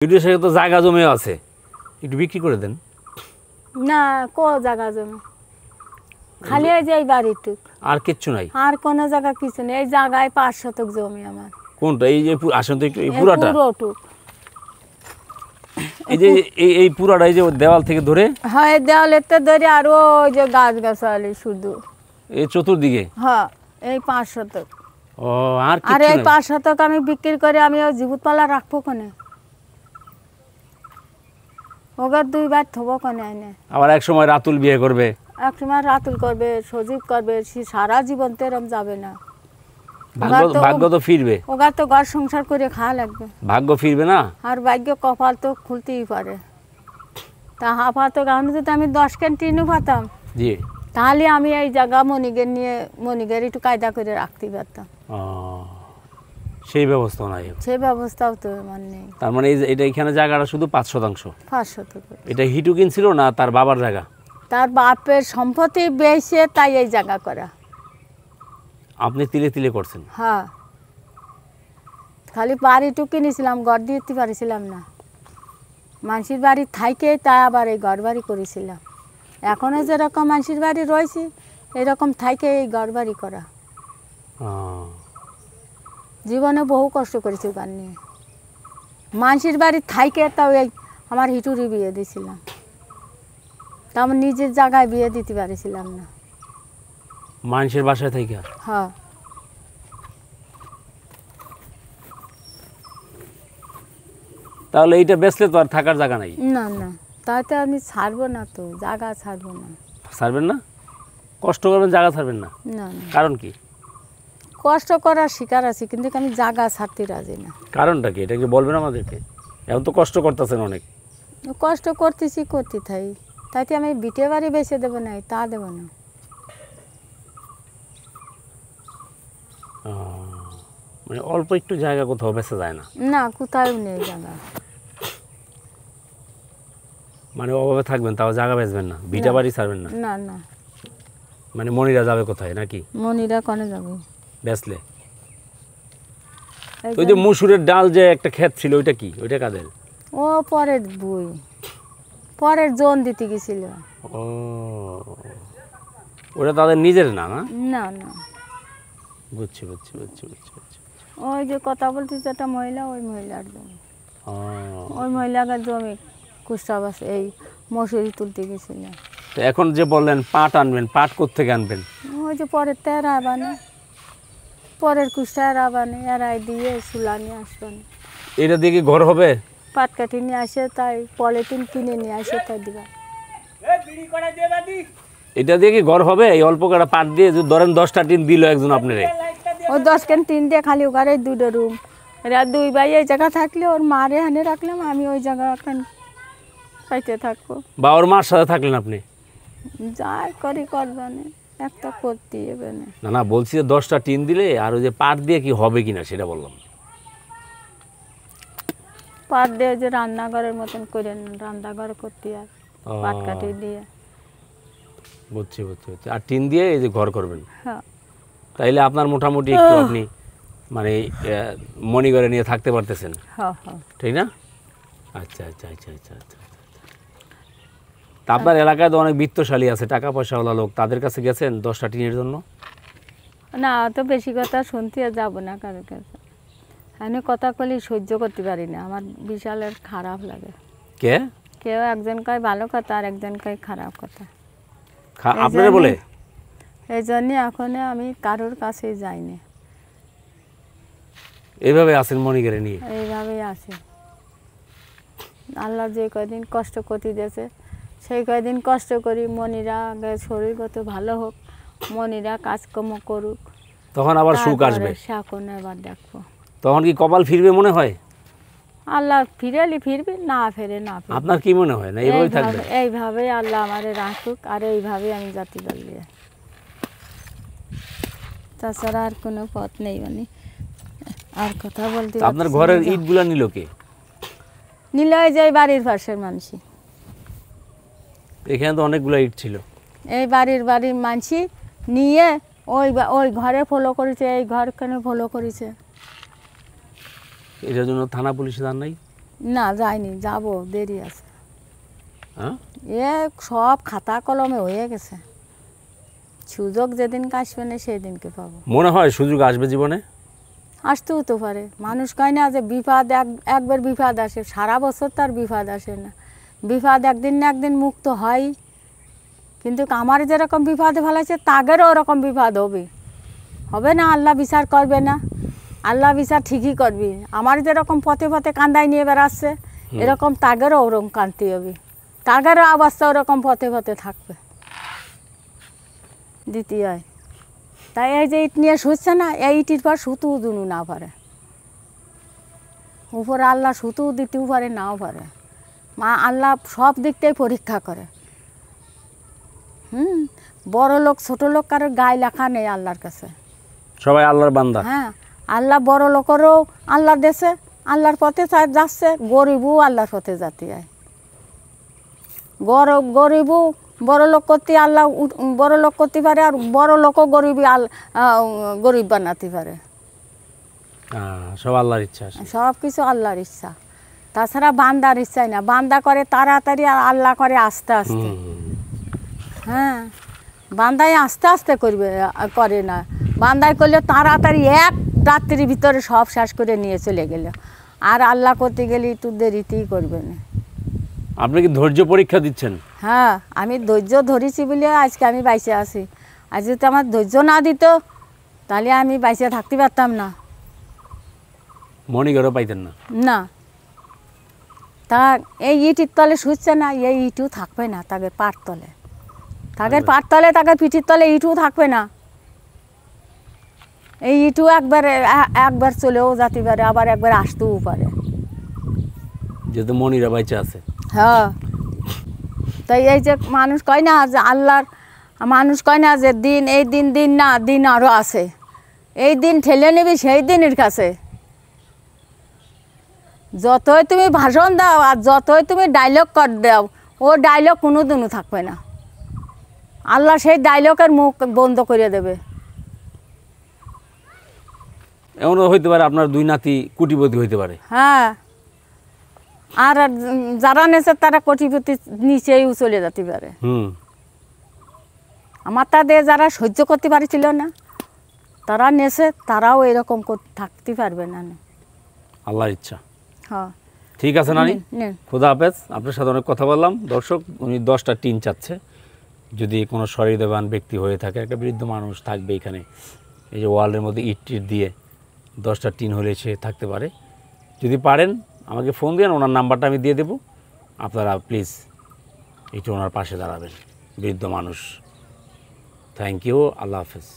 Video সাথে তো জায়গা জমে আছে, একটু বিক্রি করে দেন। না কো জায়গা জমি খালি এই যে এই বাড়িটুক, আর কিচ্ছু নাই? আর কোনো জায়গা কিছু নেই। এই জায়গায় 5 শতক জমি আমার। কোনটা? এই যে আসেন তো একটু, এই পুরাটা? পুরোটুক। এই যে এই পুরাটা, এই যে দেওয়াল থেকে ধরে? হ্যাঁ, এই দেওয়ালের তো ধরে আর ওই যে গাছ গাছালি শুধু এই চতুর্দিকে? হ্যাঁ, এই 5 শতক। ও, আর আর কিচ্ছু এই নাই? 5 শতক আমি বিক্রি করে আমি ওই জীবতপালা রাখবো কোনে? ওগার 2 বার থবো কোনে আইনে? আবার এক সময় রাতুল বিয়ে করবে, এক সময় রাতুল করবে, সজীব করবে, সে সারা জীবন তো এরম যাবে না। ভাগ্য তো ফিরবে। ওগার তো ঘর সংসার করে খাওয়া লাগবে। ভাগ্য ফিরবে না? আর ভাগ্য কপাল তো খুলতেই পারে। তা হাফাত গানে যদি আমি 10 কেন টিনু পাতাম, জি, তাহলে আমি এই জায়গা মনিগের একটু কায়দা করে রাখতে পারতাম। সেই ব্যবস্থা নাই? সেই ব্যবস্থাও তো আমার নেই। তার মানে এটা এখানে জায়গাটা শুধু 5 শতাংশ? 5 শতক। এটা হিটু কিনছিল না তার বাবার জায়গা? তার বাপের সম্পত্তি বেশে তাই এই জায়গা করা। আপনি তিলে তিলে করছেন? হ্যাঁ, খালি বাড়িটুকু কিনেছিলাম, ঘর দিতে পারিছিলাম না। মানুষের বাড়ি থাইকে তাই আবার এই ঘর বাড়ি করেছিলাম। এখনও যেরকম মানুষের বাড়ি রয়েছে এরকম থাইকে এই ঘর বাড়ি করা। জীবনে বহু কষ্ট করেছি গান নিয়ে। মানুষের বাড়ি থাইকে তাও এই আমার হিটুরি বিয়ে দিয়েছিলাম, তা আমার নিজের জায়গায় বিয়ে দিতে পারিছিলাম না। মানুষের বাসায় থেকে? হ্যাঁ। তাহলে এইটা বেচলে তো আর থাকার জায়গা নাই? না না, তাতে আমি ছাড়বো না, তো জায়গা ছাড়বো না। ছাড়বেন না? কষ্ট করবেন, জায়গা ছাড়বেন না? না না, কারণ কি? কষ্ট করার শিকার আছি, কিন্তু আমি জায়গা ছাড়তে রাজি না। কারণটা কি, এটা কি বলবেন আমাদেরকে? এখন তো কষ্ট করতেছেন অনেক। কষ্ট করতেছি, করতে থাই, তাইতে আমি বিটে বাড়ি বেছে দেবো না, তা দেবো না। মানে অল্প একটু জায়গা কোথাও বেচা যায় না? না, কোথাও নেই জায়গা। মানে অভাবে থাকবেন তাও জায়গা বেচবেন না, ভিটা বাড়ি ছাড়বেন না? না না। মানে মনিরা যাবে কোথায় নাকি মনিরা কনে যাবে বেচলে? ওই যে মসুরের ডাল যে একটা ক্ষেত ছিল, ওইটা কি, ওইটা কাদের? ও পরের বই, পরের জন দিতে গেছিল। ও, ওটা তাদের নিজের না? না না না, বুঝছি বুঝছি বুঝছি বুঝছি বুঝছি। ওই যে কথা বলতেছে একটা মহিলা, ওই মহিলার জমি। ও, ওই মহিলার জমি কুষ্টাবাস এই মসুরি তুলতে গেছিল। তো এখন যে বললেন পাট আনবেন, পাট কোত্থেকে আনবেন? ওই যে পরের তো এরা বানে, পরের কুষ্টা এরা বানে, এরাই দিয়ে শুলা নিয়ে আসবেন। এটা দিয়ে কি ঘর হবে? পাট কাটি নিয়ে আসে, তাই পলিথিন কিনে নিয়ে আসে, তাই দিবা। এটা দিয়ে কি ঘর হবে? এই অল্প কটা পাট দিয়ে যদি ধরেন 10টা টিন দিল একজন আপনারে? ওই 10 কেন টিন দিয়ে খালি ওখানে 2টা রুম, এরা 2 ভাই এই জায়গা থাকলে ওর মারে হানে রাখলাম, আমি ওই জায়গা এখন পাইতে থাকবো। বা ওর মার সাথে থাকলেন আপনি? যাই করি করবানে, একটা করতে হবে না। না না, বলছি যে 10টা টিন দিলে আর ওই যে পাট দিয়ে কি হবে কিনা সেটা বললাম। পাট দিয়ে যে রান্নাঘরের মতন করে রান্নাঘর করতে আর পাট কাটি দিয়ে। বুঝছি বুঝছি বুঝছি। আর টিন দিয়ে এই যে ঘর করবেন? হ্যাঁ। তাইলে আপনার মোটামুটি একটু আপনি মানে মনিঘরে নিয়ে থাকতে পারতেছেন? হ্যাঁ হ্যাঁ। ঠিক না? আচ্ছা আচ্ছা আচ্ছা আচ্ছা আচ্ছা। তা আপনার এলাকায় তো অনেক বিত্তশালী আছে, টাকা পয়সাওয়ালা লোক, তাদের কাছে গেছেন 10টা টিনের জন্য? না, তো বেশি কথা শুনতে যাব না কারোর কাছে। আমি কথা কলি সহ্য করতে পারি না, আমার বিশাল খারাপ লাগে। কে? কেউ একজন কয় ভালো কথা আর একজন কয় খারাপ কথা। আপনারা বলে? এই জন্যে এখন আমি কারোর কাছে যাই না। এইভাবে আছেন মনিঘরে নিয়ে? এইভাবেই আছে। আল্লাহ যে কয়দিন কষ্ট করতে দিয়েছে সেই কয়দিন কষ্ট করি। মনিরা আগে শরীরগত ভালো হোক, মনিরা কাজকর্ম করুক, তখন আবার সুখ আসবে। এখন এবার দেখবো। তখন কি কপাল ফিরবে মনে হয়? আল্লাহ ফিরেলি ফিরবে, না ফেরে না ফিরবে। আপনার কি মনে হয়? না এইভাবেই থাকবে? এইভাবে আল্লাহ আমারে রাখুক, আর এইভাবে আমি জাতি পারলি, তাছাড়া আর কোনো পথ নেই। মানে আর কথা বলতে আপনার ঘরের ইটগুলা নিল কে? নিল ওই যে বাড়ির পাশের মানুষই। এখানে তো অনেকগুলো ইট ছিল। এই বাড়ির মানসি নিয়ে ওই ঘরে ফলো করেছে, এই ঘরখানে ফলো করেছে। এটার জন্য থানা পুলিশে যান নাই? না যাইনি, যাব, দেরি আছে। হ্যাঁ এ সব খাতা কলমে হয়ে গেছে, সুযোগ যেদিন আসবে না সেদিনকে পাবো। মনে হয় সুযোগ আসবে জীবনে? আসতেও তো পারে, মানুষ কয় না যে বিপদ একবার বিপদ আসে, সারা বছর তার বিপদ আসে না, বিপদ একদিন না একদিন মুক্ত হয়। কিন্তু আমার যেরকম বিপদে ফেলাইছে তাদেরও ওরকম বিপদ হবে, হবে না? আল্লাহ বিচার করবে না? আল্লাহ বিচার ঠিকই করবি। আমার যেরকম পথে পথে কান্দাই নিয়ে বেড়াচ্ছে, এরকম তাদেরও ওরকম কান্তি হবে, তাদেরও অবস্থা ওরকম পথে পথে থাকবে। দ্বিতীয় তাই এই যে ইট নিয়ে শুচ্ছে না, এই ইটির পর সুতোও দুনু না পারে, উপরে আল্লাহ সুতোও দিতেও পারে, নাও পারে। মা আল্লাহ সব দিকটাই পরীক্ষা করে। বড় লোক ছোট লোক কারোর গায়ে লেখা নেই আল্লাহর কাছে, সবাই আল্লাহর বান্দা। হ্যাঁ, আল্লাহ বড় লোকেরও আল্লাহর দেশে আল্লাহর পথে যাচ্ছে, গরিবও আল্লাহর পথে যাতে হয়। গরিবও বড় লোক করতে আল্লাহ বড় লোক করতে পারে, আর বড় লোকও গরিব বানাতে পারে। সব আল্লাহর ইচ্ছা। সব কিছু আল্লাহর ইচ্ছা, তাছাড়া বান্দার ইচ্ছাই না। বান্দা করে তাড়াতাড়ি, আর আল্লাহ করে আস্তে আস্তে। হ্যাঁ, বান্দায় আস্তে আস্তে করে না, বান্দায় করলে তাড়াতাড়ি এক রাত্রির ভিতরে সব শেষ করে নিয়ে চলে গেল। আর আল্লাহ করতে গেলে একটু দেরিতেই করবে না। আপনি কি ধৈর্য পরীক্ষা দিচ্ছেন? হ্যাঁ, আমি ধৈর্য ধরেছি বলে আজকে আমি বাইসে আছি। আজ যদি আমার ধৈর্য না দিত তাহলে আমি বাইসে থাকতে পারতাম না। মণিঘরও পাইতেন না? না, তা এই ইটির তলে শুচ্ছে না, এই ইটও থাকবে না তাদের পাট তলে, তাদের পাট তলে, তাদের পিঠির তলে ইটও থাকবে না। এই ইটও একবার চলেও যেতে পারে, আবার একবার আসতেও পারে, যেহেতু মনিরা বাইচা আছে। হ্যাঁ, তাই এই যে মানুষ কয় না যে আল্লাহর, মানুষ কয় না যে দিন, এই দিন না, দিন আরও আছে, এই দিন ঠেলে নিবি সেই দিনের কাছে। যতই তুমি ভাষণ দাও আর যতই তুমি ডায়লগ দাও, ও ডায়লগ কোনো দিনও থাকবে না। আল্লাহ সেই ডায়লগের মুখ বন্ধ করে দেবে। এমনও হইতে পারে আপনার দুই নাতি কোটিপতি হইতে পারে। হ্যাঁ, আর যারা নেছে তারা কোটিপতি নিচেও চলে যেতে পারে। আমার তাদের যারা সহ্য করতে পারছিল না, তারা নেছে, তারাও এরকম থাকতে পারবে না। আল্লাহর ইচ্ছা। হ্যাঁ, ঠিক আছে নানি, খোদা হাফেজ। আপনার সাথে অনেক কথা বললাম। দর্শক, উনি 10টা টিন চাচ্ছে, যদি কোনো সহৃদয়বান ব্যক্তি হয়ে থাকে, একটা বৃদ্ধ মানুষ থাকবে এখানে, এই যে ওয়ালের মধ্যে ইট দিয়ে 10টা টিন হলে সে থাকতে পারে। যদি পারেন আমাকে ফোন দিন, ওনার নাম্বারটা আমি দিয়ে দেবো। আপনারা প্লিজ একটু ওনার পাশে দাঁড়াবেন, বৃদ্ধ মানুষ। থ্যাংক ইউ, আল্লাহ হাফেজ।